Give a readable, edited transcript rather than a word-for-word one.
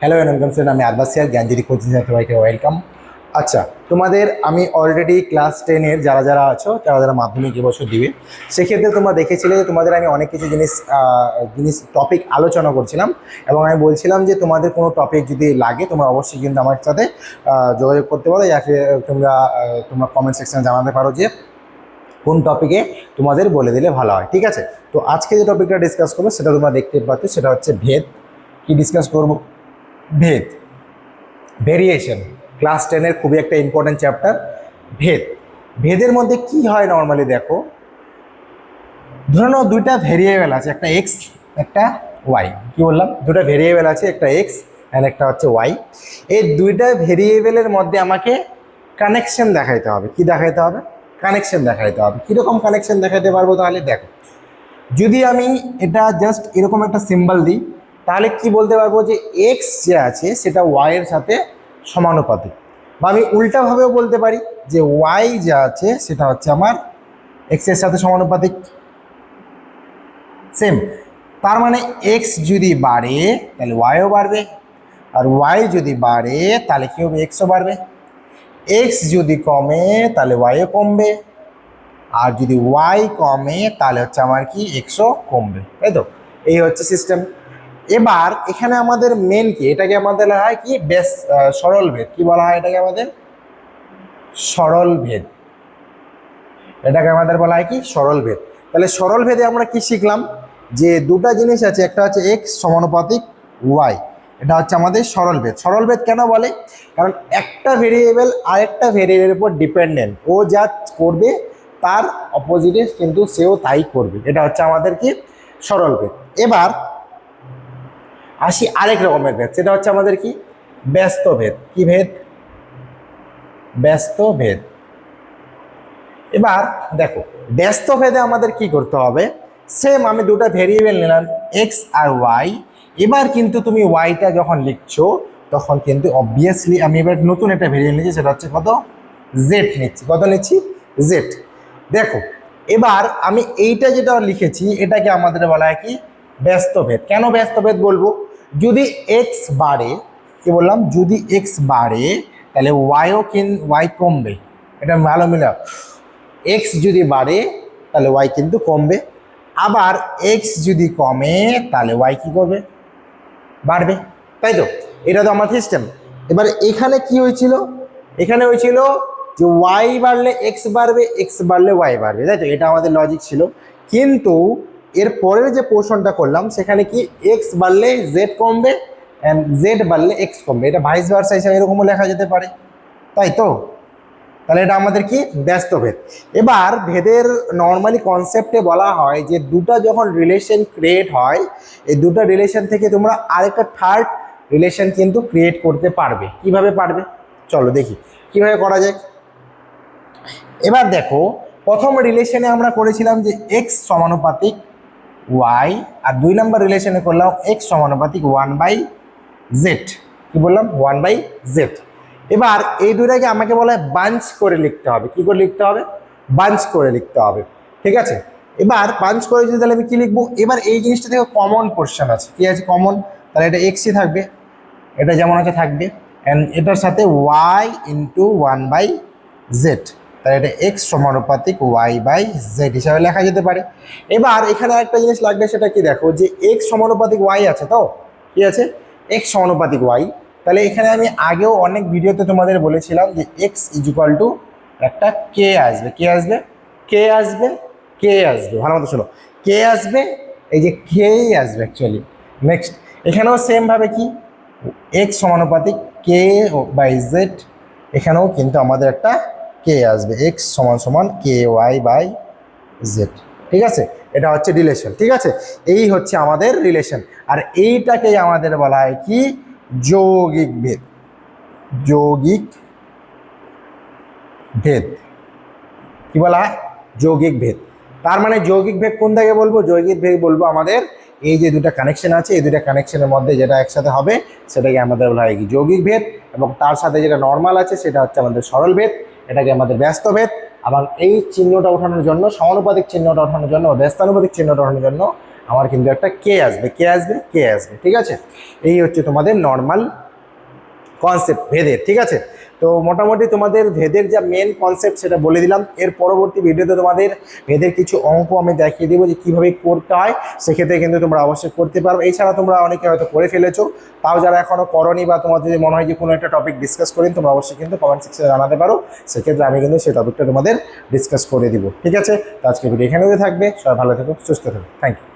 Hello welcome sir, আমি আব্বাসিয়ার জ্ঞানজ্যোতি coaching সেন্টারকে welcome. আচ্ছা, তোমাদের আমি অলরেডি ক্লাস 10-এর যারা যারা আছো, যারা যারা মাধ্যমিক এবছর দিবে, সেক্ষেত্রে তোমরা দেখেছিলে যে তোমাদের আমি অনেক কিছু জিনিস টপিক আলোচনা করছিলাম এবং আমি বলছিলাম যে তোমাদের কোনো টপিক যদি লাগে তোমরা অবশ্যই কিন্তু আমার সাথে যোগাযোগ করতে পারো, তোমরা কমেন্ট সেকশনে জানাতে পারো যে কোন টপিকে তোমাদের বলে দিলে ভালো হয়। ঠিক আছে, তো আজকে যে টপিকটা ডিসকাস করবো সেটা তোমরা দেখতে পাচ্ছ, সেটা হচ্ছে ভেদ। কি ডিসকাস করবো? ভেদ, ভেরিয়েশন। ক্লাস 10-এর খুবই একটা ইম্পর্টেন্ট চ্যাপ্টার ভেদ। ভেদের মধ্যে কি হয় নর্মালি দেখো, ধরে নাও দুইটা ভেরিয়েবল আছে, একটা এক্স একটা ওয়াই। কি বললাম? দুটা ভেরিয়েবল আছে, একটা এক্স অ্যান্ড একটা হচ্ছে ওয়াই। এই দুইটা ভেরিয়েবলের মধ্যে আমাকে কানেকশন দেখাইতে হবে। কি দেখাইতে হবে? কানেকশন দেখাইতে হবে। কীরকম কানেকশন দেখাইতে পারবো? তাহলে দেখো, যদি আমি এটা জাস্ট এরকম একটা সিম্বল দিই, তাহলে কি বলতে পারবো যে এক্স যে আছে সেটা ওয়াই এর সাথে সমানুপাতিক। বা আমি উল্টাভাবেও বলতে পারি যে ওয়াই যা আছে সেটা হচ্ছে আমার এক্স এর সাথে সমানুপাতিক। সেম, তার মানে এক্স যদি বাড়ে তাহলে ওয়াইও বাড়বে, আর ওয়াই যদি বাড়ে তাহলে কি হবে? এক্সও বাড়বে। এক্স যদি কমে তাহলে ওয়াইও কমবে, আর যদি ওয়াই কমে তাহলে হচ্ছে আমার কি এক্সও কমবে, তাই তো? এই হচ্ছে সিস্টেম। এবার এখানে আমাদের মেন কি, এটাকে আমাদের বলা হয় কি সরল ভেদ। কি বলা হয় এটাকে? আমাদের সরল ভেদ। এটাকে আমাদের বলা হয় কি? সরল ভেদ। তাহলে সরল ভেদে আমরা কি শিখলাম? যে দুটা জিনিস আছে, একটা হচ্ছে এক্স সমানুপাতিক ওয়াই, এটা হচ্ছে আমাদের সরল ভেদ। সরল ভেদ কেন বলে? কারণ একটা ভেরিয়েবল আরেকটা ভেরিয়েবলের উপর ডিপেন্ডেন্ট, ও যা করবে তার অপোজিটে কিন্তু সেও তাই করবে। এটা হচ্ছে আমাদের কি? সরল ভেদ। এবার আসি আরেক রকমের ভেদ, সেটা হচ্ছে আমাদের কি? ব্যস্ত ভেদ। কি ভেদ? ব্যস্ত ভেদ। এবার দেখো, ব্যস্ত ভেদে আমাদের কি করতে হবে? সেম, আমি দুটো ভেরিয়েবল নিলাম এক্স আর ওয়াই। এবার কিন্তু তুমি ওয়াইটা যখন লিখছো তখন কিন্তু অবভিয়াসলি আমি এবার নতুন একটা ভেরিয়েবল নিচ্ছি, সেটা হচ্ছে কত? জেড নিচ্ছি। কত নিচ্ছি? জেড। দেখো, এবার আমি এইটা যেটা লিখেছি এটাকে আমাদের বলা হয় কি? ব্যস্ত ভেদ। কেন ব্যস্ত ভেদ বলবো? যদি এক্স বাড়ে, কি বললাম? যদি এক্স বাড়ে তাহলে ওয়াই কমবে। এটা ভালো মিলা। এক্স যদি বাড়ে তাহলে ওয়াই কিন্তু কমবে, আবার এক্স যদি কমে তাহলে ওয়াই কি করবে? বাড়বে, তাই তো? এটা তো আমার সিস্টেম। এবার এখানে কি হয়েছিল? এখানে হয়েছিল যে ওয়াই বাড়লে এক্স বাড়বে, এক্স বাড়লে ওয়াই বাড়বে, তাই তো? এটা আমাদের লজিক ছিল। কিন্তু এর পরের যে পোর্শনটা করলাম সেখানে কি এক্স বাড়লে জেড কমবে অ্যান্ড জেড বাড়লে এক্স কমবে। এটা ভাইস ভার্সা হিসাবে এরকমও লেখা যেতে পারে, তাই তো? তাহলে এটা আমাদের কি? ব্যস্ত ভেদ। এবার ভেদের নর্মালি কনসেপ্টে বলা হয় যে দুটা যখন রিলেশন ক্রিয়েট হয়, এই দুটো রিলেশন থেকে তোমরা আরেকটা থার্ড রিলেশন কিন্তু ক্রিয়েট করতে পারবে। কিভাবে পারবে? চলো দেখি কিভাবে করা যায়। এবার দেখো, প্রথম রিলেশনে আমরা করেছিলাম যে এক্স সমানুপাতিক ওয়াই, আর 2 নম্বর রিলেশনে করলাম এক্স সমানুপাতিক 1/z। কি বললাম? 1/z। এবার এই দুটাকে আমাকে বলা হয় বাঞ্চ করে লিখতে হবে। কি করে লিখতে হবে? বাঞ্চ করে লিখতে হবে, ঠিক আছে? এবার বাঞ্চ করে যদি, তাহলে আমি কি লিখবো? এবার এই জিনিসটা থেকে কমন পোর্শন আছে। কি আছে কমন? তাহলে এটা এক্সই থাকবে, এটা যেমন আছে থাকবে, অ্যান্ড এটার সাথে ওয়াই ইন্টু 1/z। তাহলে এটা এক্স সমানুপাতিক y/z হিসাবে লেখা যেতে পারে। এবার এখানে একটা জিনিস লাগবে, সেটা কি? দেখো যে এক্স সমানুপাতিক ওয়াই আছে, তো কি আছে? এক্স সমানুপাতিক ওয়াই। তাহলে এখানে আমি আগেও অনেক ভিডিওতে তোমাদের বলেছিলাম যে এক্স ইকুয়াল টু একটা কে আসবে। কে আসবে? কে আসবে? কে আসবে? ভালো মতো শোনো, কে আসবে, এই যে কেই আসবে অ্যাকচুয়ালি। নেক্সট এখানেও সেমভাবে কি এক্স সমানুপাতিক কে বাই জেড, এখানেও কিন্তু আমাদের একটা কে আসবে, এক্স সমান সমান কে ওয়াই বাই জেড। ঠিক আছে, এটা হচ্ছে রিলেশন। ঠিক আছে, এই হচ্ছে আমাদের রিলেশন। আর এইটাকেই আমাদের বলা হয় কি? যৌগিক ভেদ। যৌগিক ভেদ। কি বলা হয়? যৌগিক ভেদ। তার মানে যৌগিক ভেদ কোন থেকে বলবো? যৌগিক ভেদ বলবো আমাদের এই যে দুটা কানেকশন আছে, এই দুটা কানেকশনের মধ্যে যেটা একসাথে হবে সেটাকে আমাদের বলা হয় কি? যৌগিক ভেদ। এবং তার সাথে যেটা নর্মাল আছে সেটা হচ্ছে আমাদের সরল ভেদ, এটাকে আমাদের ব্যস্ত ভেদ। এবং এই চিহ্নটা ওঠানোর জন্য, সমানুপাতিক চিহ্নটা ওঠানোর জন্য বা ব্যস্তানুপাতিক চিহ্নটা ওঠানোর জন্য আমার কিন্তু একটা কে আসবে, কে আসবে, কে আসবে, ঠিক আছে। এই হচ্ছে তোমাদের নর্মাল কনসেপ্ট ভেদের, ঠিক আছে। তো মোটামুটি তোমাদের ভেদের যা মেন কনসেপ্ট সেটা বলে দিলাম। এর পরবর্তী ভিডিওতে তোমাদের ভেদের কিছু অঙ্ক আমি দেখিয়ে দেবো যে কীভাবে করতে হয়, সেক্ষেত্রে কিন্তু তোমরা অবশ্যই করতে পারো। এছাড়া তোমরা অনেকে হয়তো করে ফেলেছো, তাও যারা এখনও করনি বা তোমাদের যদি মনে হয় যে কোনো একটা টপিক ডিসকাস করেন, তোমরা অবশ্যই কিন্তু কমেন্ট সেকশনে জানাতে পারো, সেক্ষেত্রে আমি কিন্তু সেই টপিকটা তোমাদের ডিসকাস করে দিব, ঠিক আছে। তো আজকে ভিডিও এখানে থাকবে, সবাই ভালো থেকো, সুস্থ থেকো, থ্যাংক ইউ।